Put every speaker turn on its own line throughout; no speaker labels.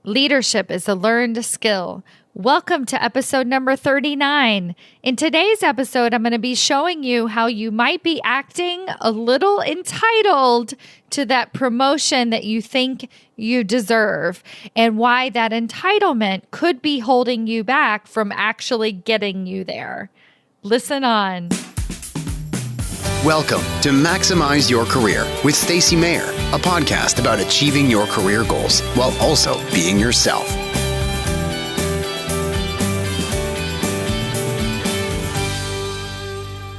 Leadership is a learned skill. Welcome to episode number 39. In today's episode, I'm going to be showing you how you might be acting a little entitled to that promotion that you think you deserve, and why that entitlement could be holding you back from actually getting you there. Listen on.
Welcome to Maximize Your Career with Stacy Mayer, a podcast about achieving your career goals while also being yourself.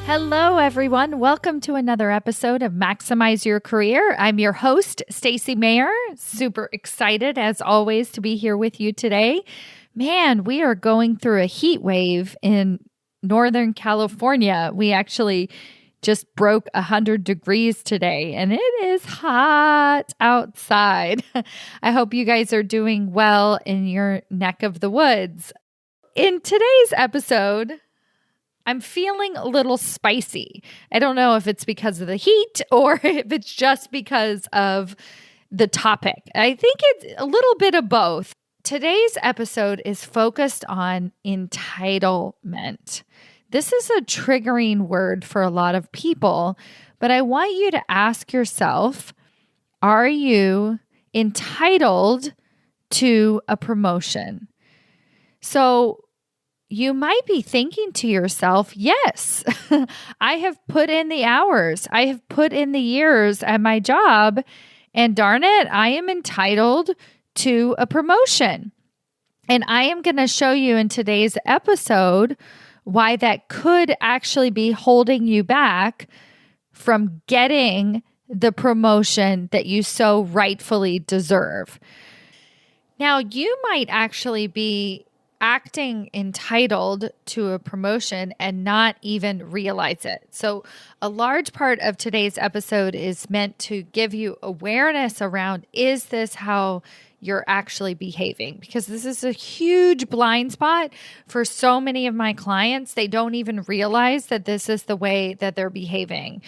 Hello, everyone. Welcome to another episode of Maximize Your Career. I'm your host, Stacy Mayer. Super excited, as always, to be here with you today. Man, we are going through a heat wave in Northern California. We actually just broke 100 degrees today, and it is hot outside. I hope you guys are doing well in your neck of the woods. In today's episode, I'm feeling a little spicy. I don't know if it's because of the heat or if it's just because of the topic. I think it's a little bit of both. Today's episode is focused on entitlement. This is a triggering word for a lot of people, but I want you to ask yourself, are you entitled to a promotion? So you might be thinking to yourself, yes, I have put in the hours. I have put in the years at my job, and darn it, I am entitled to a promotion. And I am going to show you in today's episode why that could actually be holding you back from getting the promotion that you so rightfully deserve. Now, you might actually be acting entitled to a promotion and not even realize it. So a large part of today's episode is meant to give you awareness around, is this how you're actually behaving? Because this is a huge blind spot for so many of my clients. They don't even realize that this is the way that they're behaving.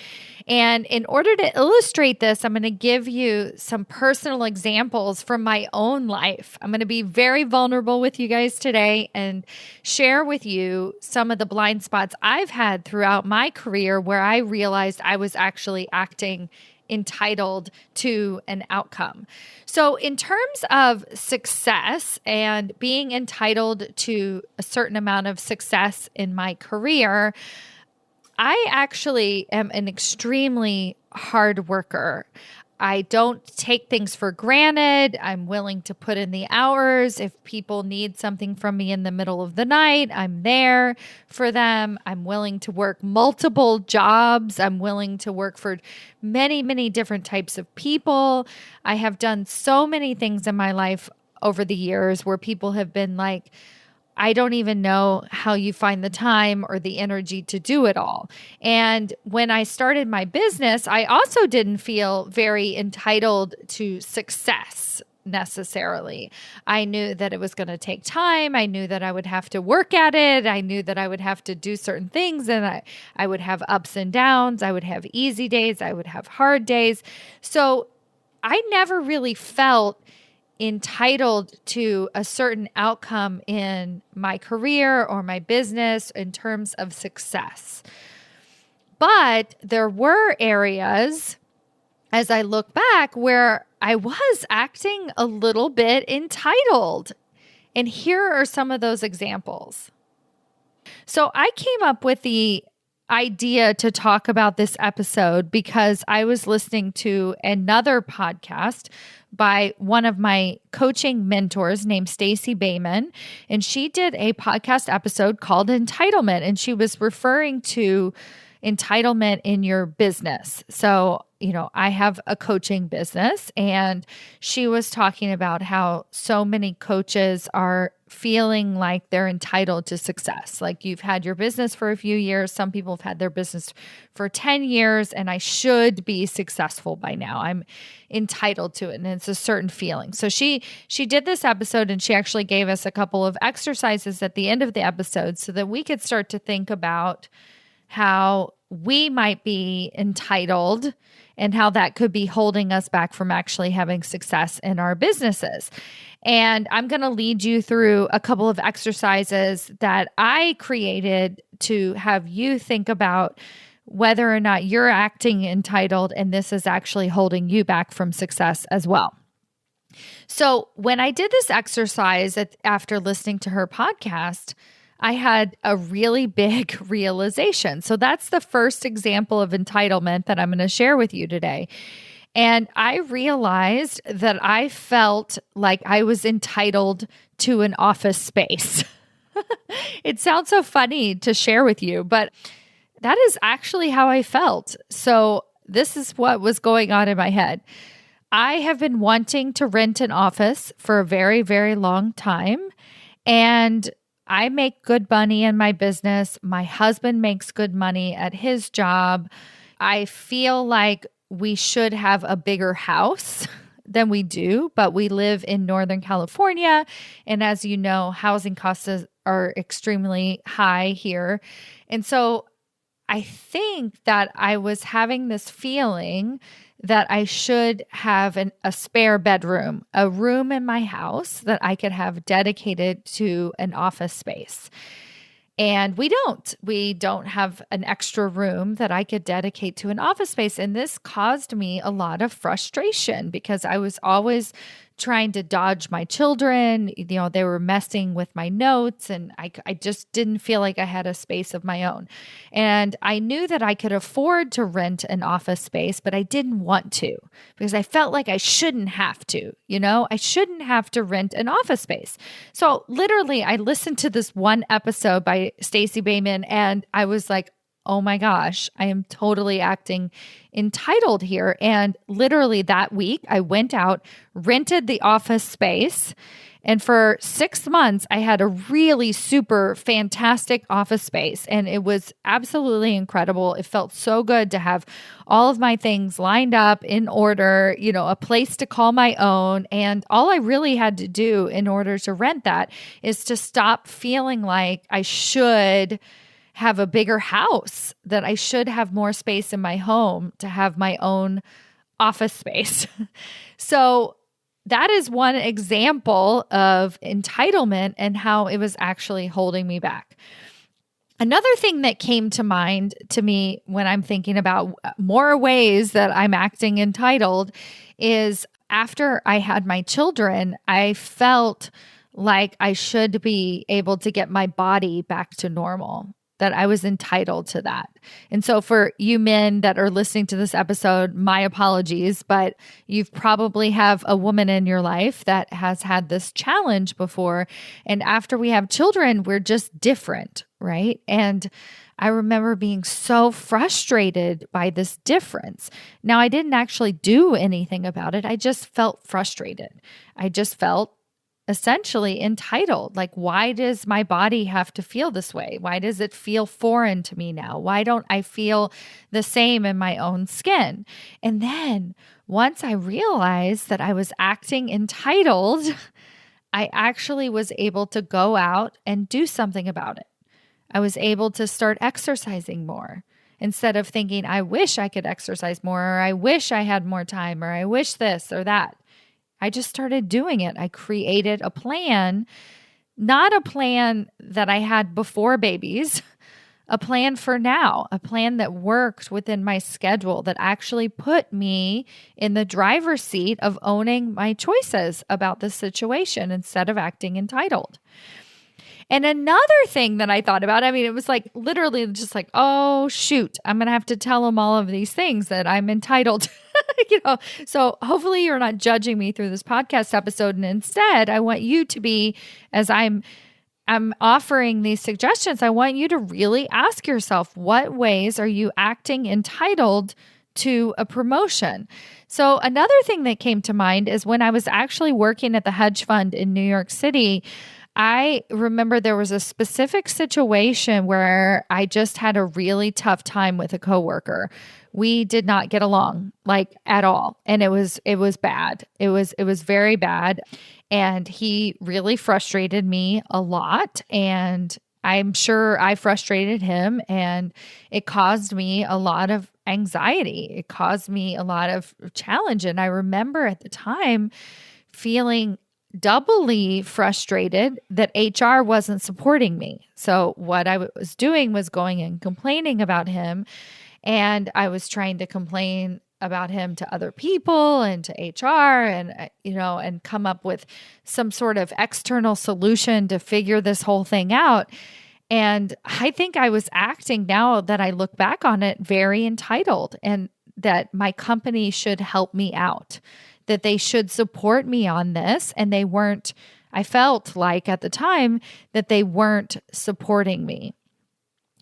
And in order to illustrate this, I'm going to give you some personal examples from my own life. I'm going to be very vulnerable with you guys today and share with you some of the blind spots I've had throughout my career where I realized I was actually acting entitled to an outcome. So in terms of success and being entitled to a certain amount of success in my career, I actually am an extremely hard worker. I don't take things for granted. I'm willing to put in the hours. If people need something from me in the middle of the night, I'm there for them. I'm willing to work multiple jobs. I'm willing to work for many, many different types of people. I have done so many things in my life over the years where people have been like, I don't even know how you find the time or the energy to do it all. And when I started my business, I also didn't feel very entitled to success necessarily. I knew that it was going to take time. I knew that I would have to work at it. I knew that I would have to do certain things, and I would have ups and downs. I would have easy days. I would have hard days. So I never really felt entitled to a certain outcome in my career or my business in terms of success. But there were areas, as I look back, where I was acting a little bit entitled. And here are some of those examples. So I came up with the idea to talk about this episode because I was listening to another podcast by one of my coaching mentors named Stacy Mayer, and she did a podcast episode called Entitlement, and she was referring to entitlement in your business. So, I have a coaching business, and she was talking about how so many coaches are feeling like they're entitled to success. Like, you've had your business for a few years. Some people have had their business for 10 years, and I should be successful by now. I'm entitled to it. And it's a certain feeling. So she did this episode, and she actually gave us a couple of exercises at the end of the episode so that we could start to think about how we might be entitled and how that could be holding us back from actually having success in our businesses. And I'm going to lead you through a couple of exercises that I created to have you think about whether or not you're acting entitled and this is actually holding you back from success as well. So when I did this exercise after listening to her podcast, I had a really big realization. So that's the first example of entitlement that I'm going to share with you today. And I realized that I felt like I was entitled to an office space. It sounds so funny to share with you, but that is actually how I felt. So this is what was going on in my head. I have been wanting to rent an office for a very, very long time, and I make good money in my business. My husband makes good money at his job. I feel like we should have a bigger house than we do, but we live in Northern California. And as you know, housing costs are extremely high here. And so I think that I was having this feeling that I should have a spare bedroom, a room in my house that I could have dedicated to an office space. And we don't have an extra room that I could dedicate to an office space. And this caused me a lot of frustration because I was always trying to dodge my children. You know, they were messing with my notes and I just didn't feel like I had a space of my own. And I knew that I could afford to rent an office space, but I didn't want to because I felt like I shouldn't have to, I shouldn't have to rent an office space. So literally I listened to this one episode by Stacy Mayer and I was like, oh my gosh, I am totally acting entitled here. And literally that week, I went out, rented the office space, and for 6 months, I had a really super fantastic office space. And it was absolutely incredible. It felt so good to have all of my things lined up in order, a place to call my own. And all I really had to do in order to rent that is to stop feeling like I should have a bigger house, that I should have more space in my home to have my own office space. So that is one example of entitlement and how it was actually holding me back. Another thing that came to mind to me when I'm thinking about more ways that I'm acting entitled is after I had my children, I felt like I should be able to get my body back to normal, that I was entitled to that. And so for you men that are listening to this episode, my apologies, but you've probably have a woman in your life that has had this challenge before. And after we have children, we're just different, right? And I remember being so frustrated by this difference. Now, I didn't actually do anything about it. I just felt frustrated. I just felt essentially entitled. Like, why does my body have to feel this way? Why does it feel foreign to me now? Why don't I feel the same in my own skin? And then once I realized that I was acting entitled, I actually was able to go out and do something about it. I was able to start exercising more instead of thinking, I wish I could exercise more, or I wish I had more time, or I wish this or that. I just started doing it. I created a plan, not a plan that I had before babies, a plan for now, a plan that worked within my schedule, that actually put me in the driver's seat of owning my choices about the situation instead of acting entitled. And another thing that I thought about, it was like literally just like, oh, shoot, I'm going to have to tell them all of these things that I'm entitled to. So hopefully you're not judging me through this podcast episode. And instead, I want you to be, as I'm offering these suggestions, I want you to really ask yourself, what ways are you acting entitled to a promotion? So another thing that came to mind is when I was actually working at the hedge fund in New York City, I remember there was a specific situation where I just had a really tough time with a coworker. We did not get along like at all. And it was bad. It was very bad. And he really frustrated me a lot. And I'm sure I frustrated him, and it caused me a lot of anxiety. It caused me a lot of challenge. And I remember at the time feeling doubly frustrated that HR wasn't supporting me. So what I was doing was going and complaining about him, and I was trying to complain about him to other people and to HR, and and come up with some sort of external solution to figure this whole thing out. And I think I was acting, now that I look back on it, very entitled, and that my company should help me out, that they should support me on this. And they weren't, I felt like at the time that they weren't supporting me.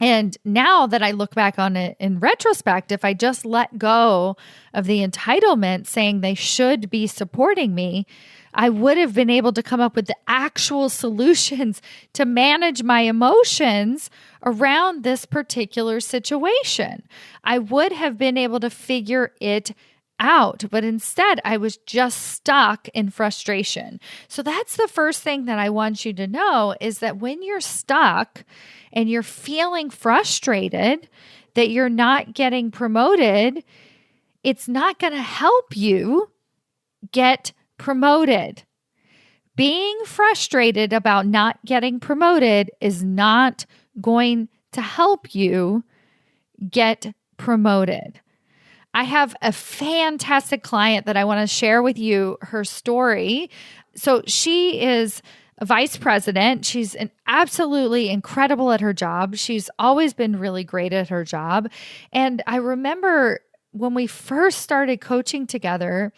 And now that I look back on it in retrospect, if I just let go of the entitlement saying they should be supporting me, I would have been able to come up with the actual solutions to manage my emotions around this particular situation. I would have been able to figure it out, but instead I was just stuck in frustration. So that's the first thing that I want you to know, is that when you're stuck and you're feeling frustrated that you're not getting promoted, it's not going to help you get promoted. Being frustrated about not getting promoted is not going to help you get promoted. I have a fantastic client that I want to share with you her story. So she is a vice president. She's absolutely incredible at her job. She's always been really great at her job. And I remember when we first started coaching together,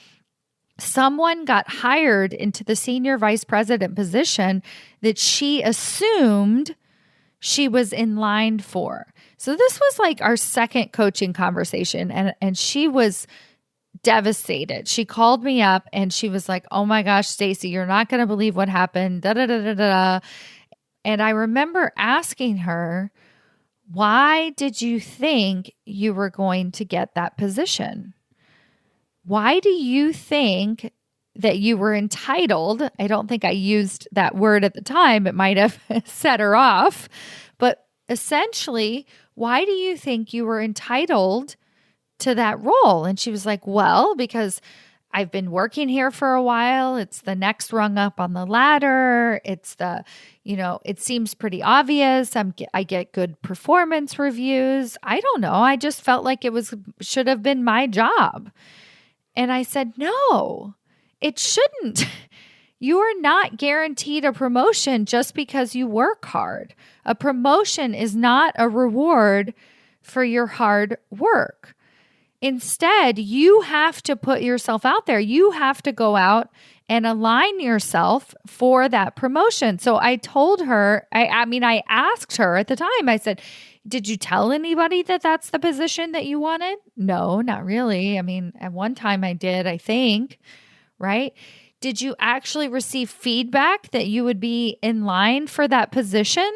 someone got hired into the senior vice president position that she assumed she was in line for. So this was like our second coaching conversation, and she was devastated. She called me up and she was like, "Oh my gosh, Stacy, you're not going to believe what happened." Da, da, da, da, da. And I remember asking her, "Why did you think you were going to get that position? Why do you think that you were entitled?" I don't think I used that word at the time. It might have set her off. But essentially, why do you think you were entitled to that role? And she was like, "Well, because I've been working here for a while. It's the next rung up on the ladder. It's it seems pretty obvious. I get good performance reviews. I don't know. I just felt like should have been my job." And I said, "No, it shouldn't. You are not guaranteed a promotion just because you work hard. A promotion is not a reward for your hard work. Instead, you have to put yourself out there. You have to go out and align yourself for that promotion." So I told her, I asked her at the time, I said, "Did you tell anybody that that's the position that you wanted?" "No, not really. At one time I did, I think," right? "Did you actually receive feedback that you would be in line for that position?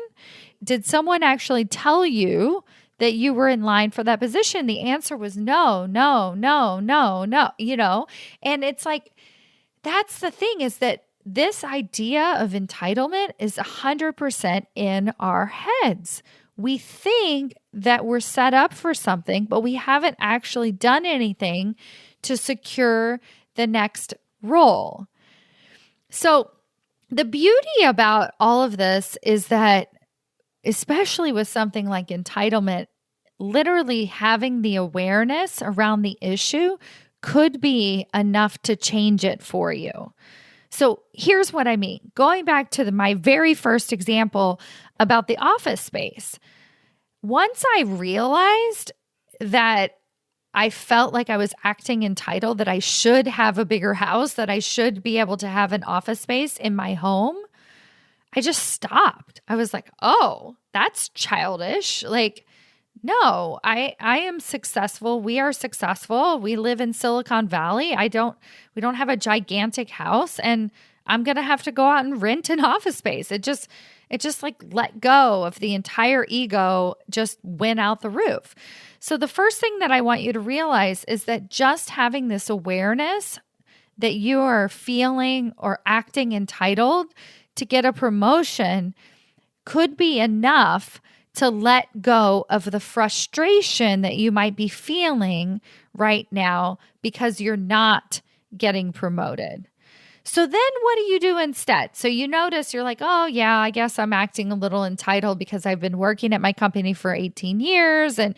Did someone actually tell you that you were in line for that position?" The answer was no, no, no, no, no, and it's like, that's the thing, is that this idea of entitlement is 100% in our heads. We think that we're set up for something, but we haven't actually done anything to secure the next role. So the beauty about all of this is that, especially with something like entitlement, literally having the awareness around the issue could be enough to change it for you. So here's what I mean. Going back to my very first example about the office space. Once I realized that I felt like I was acting entitled, that I should have a bigger house, that I should be able to have an office space in my home, I just stopped. I was like, "Oh, that's childish." Like, no, I am successful. We are successful. We live in Silicon Valley. We don't have a gigantic house, and I'm going to have to go out and rent an office space. It just like let go of the entire ego, just went out the roof. So the first thing that I want you to realize is that just having this awareness that you are feeling or acting entitled to get a promotion could be enough to let go of the frustration that you might be feeling right now because you're not getting promoted. So then what do you do instead? So you notice you're like, oh yeah, I guess I'm acting a little entitled because I've been working at my company for 18 years and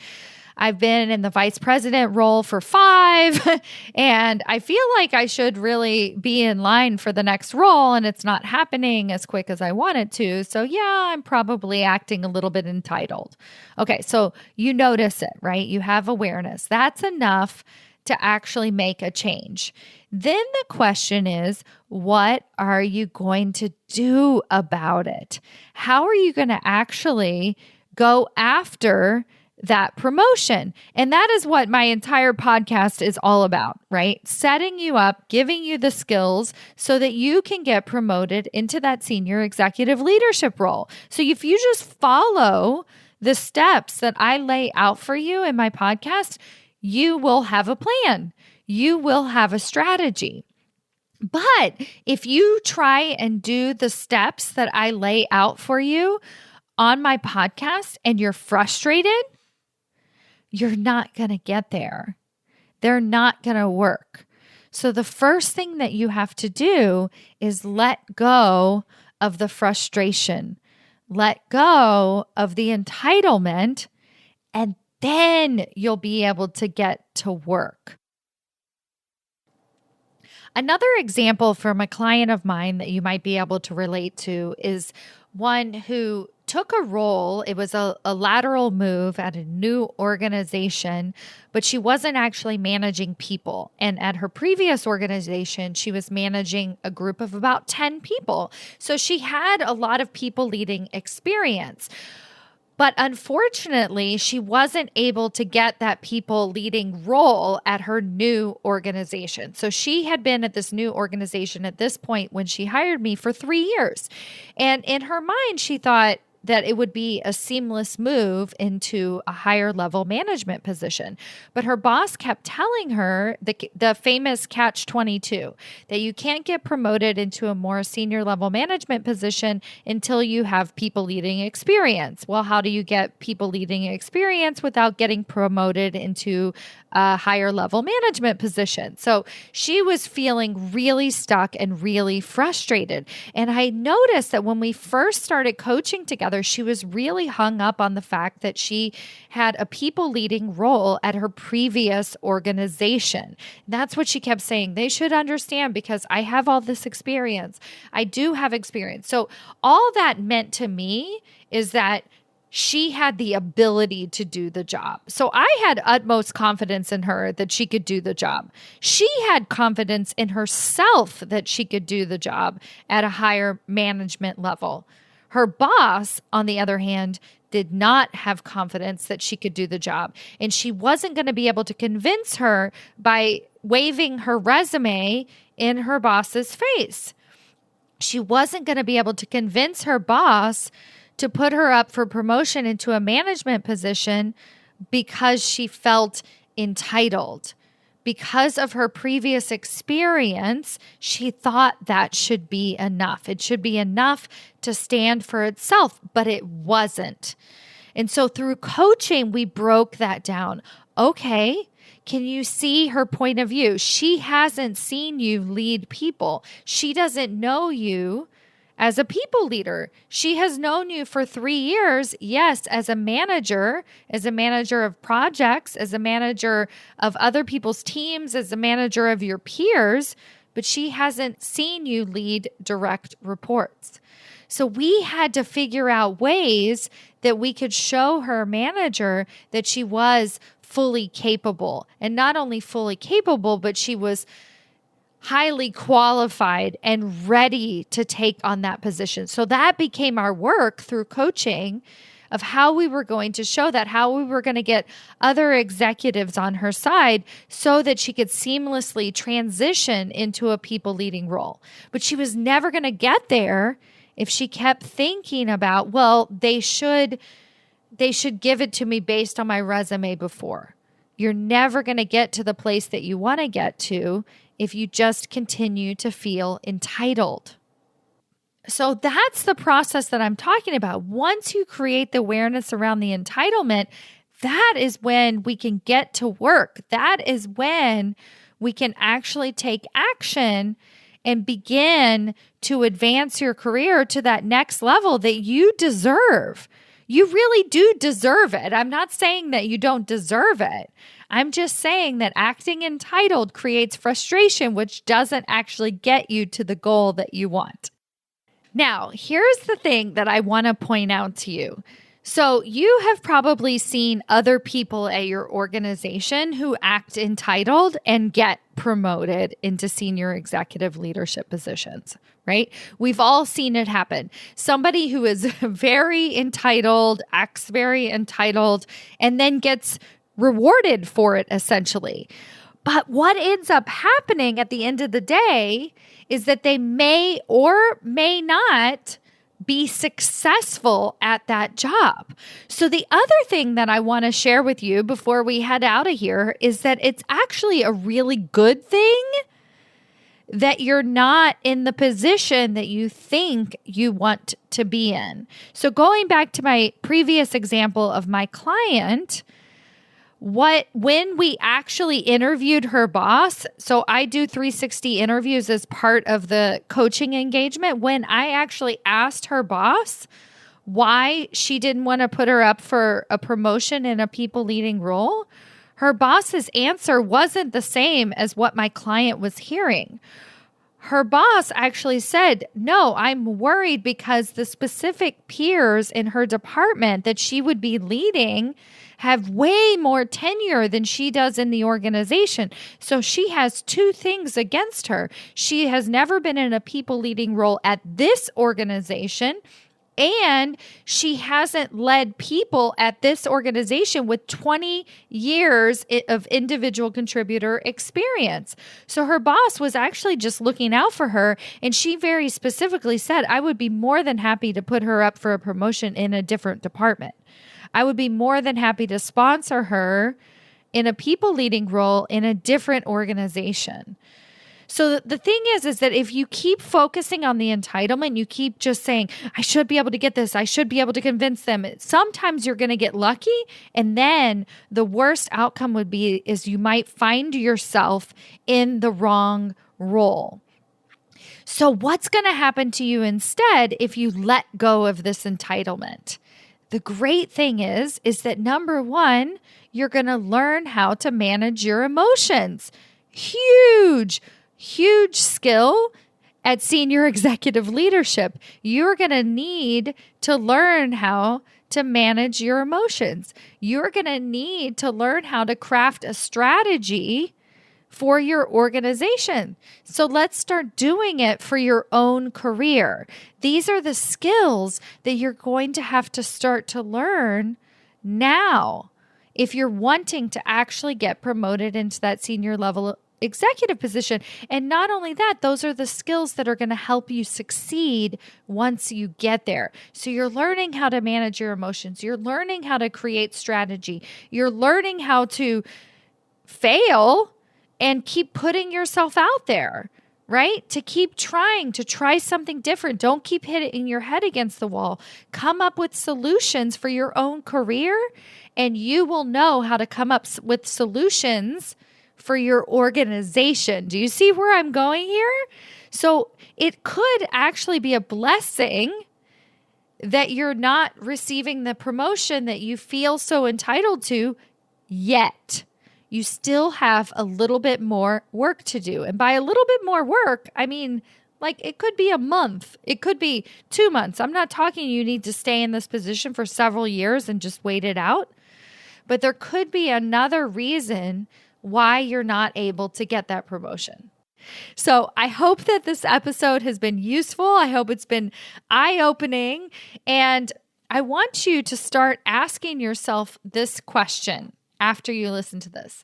I've been in the vice president role for 5 and I feel like I should really be in line for the next role and it's not happening as quick as I want it to. So yeah, I'm probably acting a little bit entitled. Okay, so you notice it, right? You have awareness. That's enough to actually make a change. Then the question is, what are you going to do about it? How are you going to actually go after that promotion? And that is what my entire podcast is all about, right? Setting you up, giving you the skills so that you can get promoted into that senior executive leadership role. So if you just follow the steps that I lay out for you in my podcast, you will have a plan. You will have a strategy. But if you try and do the steps that I lay out for you on my podcast and you're frustrated, you're not going to get there. They're not going to work. So the first thing that you have to do is let go of the frustration, let go of the entitlement, and then you'll be able to get to work. Another example from a client of mine that you might be able to relate to is one who took a role. It was a lateral move at a new organization, but she wasn't actually managing people. And at her previous organization, she was managing a group of about 10 people. So she had a lot of people leading experience. But unfortunately, she wasn't able to get that people leading role at her new organization. So she had been at this new organization at this point when she hired me for 3 years. And in her mind, she thought that it would be a seamless move into a higher level management position. But her boss kept telling her the famous catch-22, that you can't get promoted into a more senior level management position until you have people leading experience. Well, how do you get people leading experience without getting promoted into a higher level management position? So she was feeling really stuck and really frustrated. And I noticed that when we first started coaching together, she was really hung up on the fact that she had a people leading role at her previous organization. That's what she kept saying. They should understand because I have all this experience. I do have experience. So all that meant to me is that she had the ability to do the job. So I had utmost confidence in her that she could do the job. She had confidence in herself that she could do the job at a higher management level. Her boss, on the other hand, did not have confidence that she could do the job. And she wasn't going to be able to convince her by waving her resume in her boss's face. She wasn't going to be able to convince her boss to put her up for promotion into a management position because she felt entitled. Because of her previous experience, she thought that should be enough. It should be enough to stand for itself, but it wasn't. And so through coaching, we broke that down. Okay, can you see her point of view? She hasn't seen you lead people. She doesn't know you as a people leader. She has known you for 3 years, yes, as a manager of projects, as a manager of other people's teams, as a manager of your peers, but she hasn't seen you lead direct reports. So we had to figure out ways that we could show her manager that she was fully capable. And not only fully capable, but she was highly qualified and ready to take on that position. So that became our work through coaching of how we were going to show that, how we were going to get other executives on her side so that she could seamlessly transition into a people leading role. But she was never going to get there if she kept thinking about, well, they should give it to me based on my resume before. You're never going to get to the place that you want to get to if you just continue to feel entitled. So that's the process that I'm talking about. Once you create the awareness around the entitlement, that is when we can get to work. That is when we can actually take action and begin to advance your career to that next level that you deserve. You really do deserve it. I'm not saying that you don't deserve it. I'm just saying that acting entitled creates frustration, which doesn't actually get you to the goal that you want. Now, here's the thing that I want to point out to you. So you have probably seen other people at your organization who act entitled and get promoted into senior executive leadership positions, right? We've all seen it happen. Somebody who is very entitled, acts very entitled, and then gets rewarded for it, essentially. But what ends up happening at the end of the day is that they may or may not be successful at that job. So the other thing that I want to share with you before we head out of here is that it's actually a really good thing that you're not in the position that you think you want to be in. So going back to my previous example of my client, when we actually interviewed her boss, so I do 360 interviews as part of the coaching engagement. When I actually asked her boss why she didn't want to put her up for a promotion in a people leading role, her boss's answer wasn't the same as what my client was hearing. Her boss actually said, no, I'm worried because the specific peers in her department that she would be leading have way more tenure than she does in the organization. So she has two things against her. She has never been in a people leading role at this organization, and she hasn't led people at this organization with 20 years of individual contributor experience. So her boss was actually just looking out for her, and she very specifically said, I would be more than happy to put her up for a promotion in a different department. I would be more than happy to sponsor her in a people leading role in a different organization. So the thing is that if you keep focusing on the entitlement, you keep just saying, I should be able to get this, I should be able to convince them. Sometimes you're going to get lucky. And then the worst outcome would be is you might find yourself in the wrong role. So what's going to happen to you instead if you let go of this entitlement? The great thing is that number one, you're going to learn how to manage your emotions. Huge skill at senior executive leadership. You're going to need to learn how to manage your emotions. You're going to need to learn how to craft a strategy for your organization. So let's start doing it for your own career. These are the skills that you're going to have to start to learn now if you're wanting to actually get promoted into that senior level executive position. And not only that, those are the skills that are going to help you succeed once you get there. So you're learning how to manage your emotions. You're learning how to create strategy. You're learning how to fail and keep putting yourself out there, right? To keep trying, to try something different. Don't keep hitting your head against the wall. Come up with solutions for your own career, and you will know how to come up with solutions for your organization. Do you see where I'm going here? So it could actually be a blessing that you're not receiving the promotion that you feel so entitled to yet. You still have a little bit more work to do. And by a little bit more work, I mean, like it could be a month. It could be 2 months. I'm not talking you need to stay in this position for several years and just wait it out. But there could be another reason why you're not able to get that promotion. So I hope that this episode has been useful. I hope it's been eye-opening. And I want you to start asking yourself this question after you listen to this.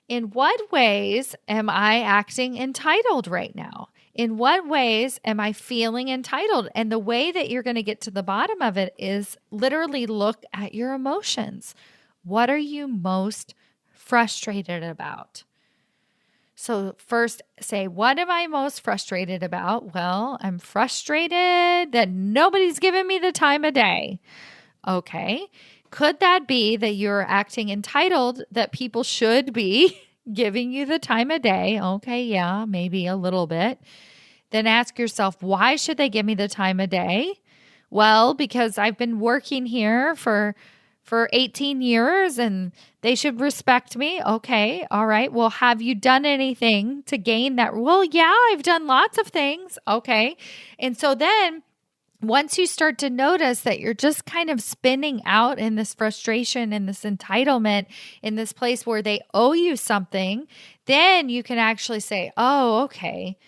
In what ways am I acting entitled right now? In what ways am I feeling entitled? And the way that you're going to get to the bottom of it is literally look at your emotions. What are you most frustrated about? So first say, what am I most frustrated about? Well, I'm frustrated that nobody's giving me the time of day. Okay. Could that be that you're acting entitled, that people should be giving you the time of day? Okay. Yeah, maybe a little bit. Then ask yourself, why should they give me the time of day? Well, because I've been working here for 18 years and they should respect me. Okay. All right. Well, have you done anything to gain that? Well, yeah, I've done lots of things. Okay. And so then once you start to notice that you're just kind of spinning out in this frustration and this entitlement in this place where they owe you something, then you can actually say, oh, okay,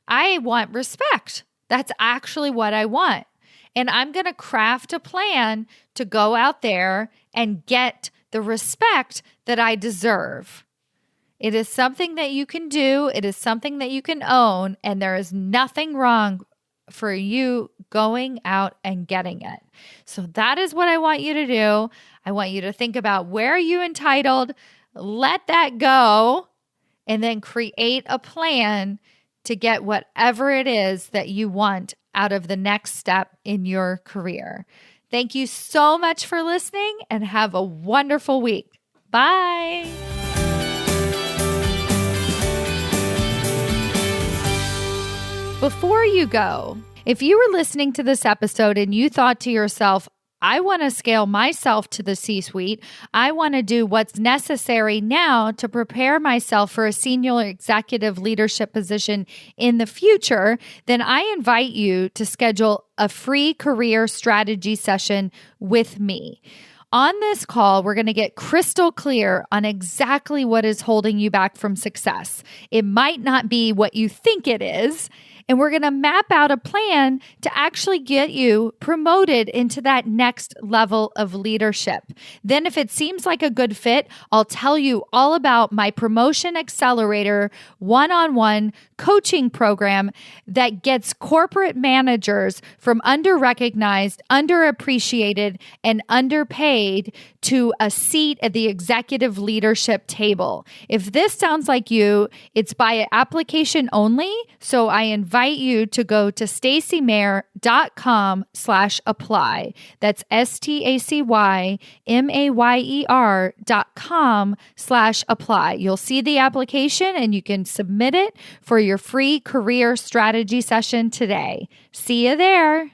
I want respect. That's actually what I want. And I'm going to craft a plan to go out there and get the respect that I deserve. It is something that you can do. It is something that you can own. And there is nothing wrong for you going out and getting it. So that is what I want you to do. I want you to think about, where are you entitled? Let that go, and then create a plan to get whatever it is that you want out of the next step in your career. Thank you so much for listening, and have a wonderful week. Bye. Before you go, if you were listening to this episode and you thought to yourself, I want to scale myself to the C-suite. I want to do what's necessary now to prepare myself for a senior executive leadership position in the future, then I invite you to schedule a free career strategy session with me. On this call, we're going to get crystal clear on exactly what is holding you back from success. It might not be what you think it is. And we're going to map out a plan to actually get you promoted into that next level of leadership. Then if it seems like a good fit, I'll tell you all about my Promotion Accelerator one-on-one coaching program that gets corporate managers from under-recognized, underappreciated, and underpaid to a seat at the executive leadership table. If this sounds like you, it's by application only. So I invite you to go to stacymayer.com/apply. That's StacyMayer.com/apply. You'll see the application and you can submit it for your free career strategy session today. See you there.